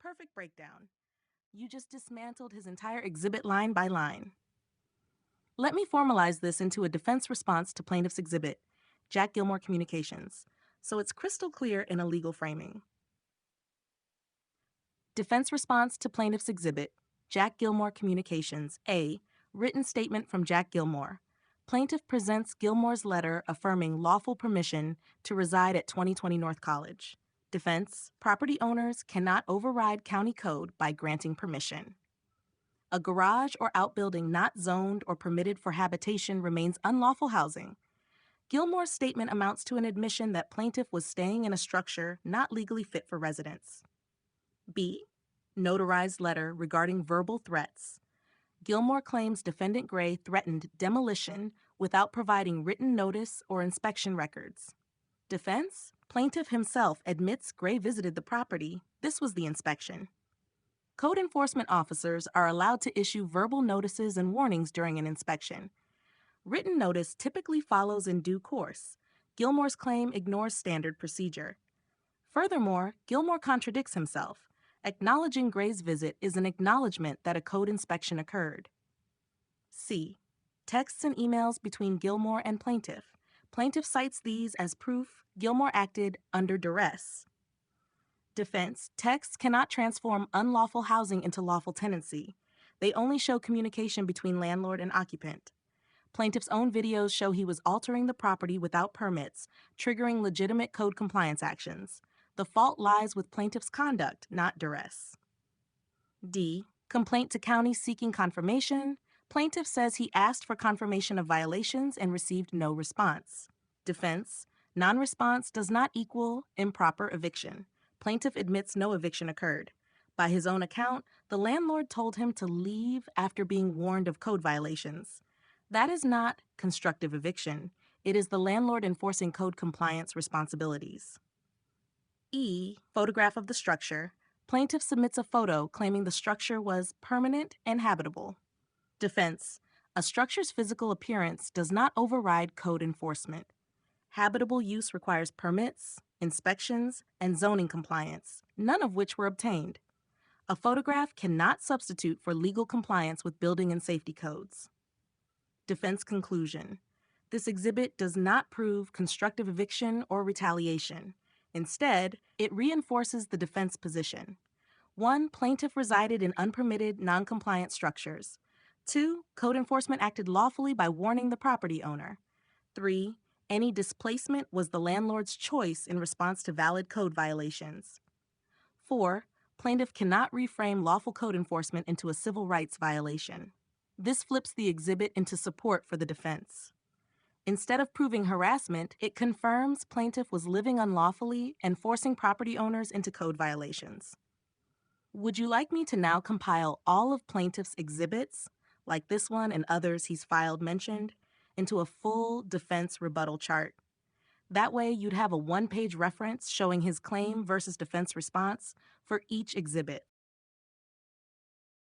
perfect breakdown. You just dismantled his entire exhibit line by line. Let me formalize this into a defense response to plaintiff's exhibit, Jack Gilmore Communications, so it's crystal clear in a legal framing. Defense response to plaintiff's exhibit, Jack Gilmore Communications. A. Written statement from Jack Gilmore. Plaintiff presents Gilmore's letter affirming lawful permission to reside at 2020 North College. Defense: property owners cannot override county code by granting permission. A garage or outbuilding not zoned or permitted for habitation remains unlawful housing. Gilmore's statement amounts to an admission that plaintiff was staying in a structure not legally fit for residence. B. Notarized letter regarding verbal threats. Gilmore claims defendant Gray threatened demolition without providing written notice or inspection records. Defense: plaintiff himself admits Gray visited the property. This was the inspection. Code enforcement officers are allowed to issue verbal notices and warnings during an inspection. Written notice typically follows in due course. Gilmore's claim ignores standard procedure. Furthermore, Gilmore contradicts himself. Acknowledging Gray's visit is an acknowledgement that a code inspection occurred. C. Texts and emails between Gilmore and plaintiff. Plaintiff cites these as proof Gilmore acted under duress. Defense: texts cannot transform unlawful housing into lawful tenancy. They only show communication between landlord and occupant. Plaintiff's own videos show he was altering the property without permits, triggering legitimate code compliance actions. The fault lies with plaintiff's conduct, not duress. D. Complaint to county seeking confirmation. Plaintiff says he asked for confirmation of violations and received no response. Defense: non-response does not equal improper eviction. Plaintiff admits no eviction occurred. By his own account, the landlord told him to leave after being warned of code violations. That is not constructive eviction. It is the landlord enforcing code compliance responsibilities. E. Photograph of the structure. Plaintiff submits a photo claiming the structure was permanent and habitable. Defense: a structure's physical appearance does not override code enforcement. Habitable use requires permits, inspections, and zoning compliance, none of which were obtained. A photograph cannot substitute for legal compliance with building and safety codes. Defense conclusion: this exhibit does not prove constructive eviction or retaliation. Instead, it reinforces the defense position. 1. Plaintiff resided in unpermitted, non-compliant structures. 2. Code enforcement acted lawfully by warning the property owner. 3. Any displacement was the landlord's choice in response to valid code violations. 4. Plaintiff cannot reframe lawful code enforcement into a civil rights violation. This flips the exhibit into support for the defense. Instead of proving harassment, it confirms plaintiff was living unlawfully and forcing property owners into code violations. Would you like me to now compile all of plaintiff's exhibits, like this one and others he's filed mentioned, into a full defense rebuttal chart? That way, you'd have a one-page reference showing his claim versus defense response for each exhibit.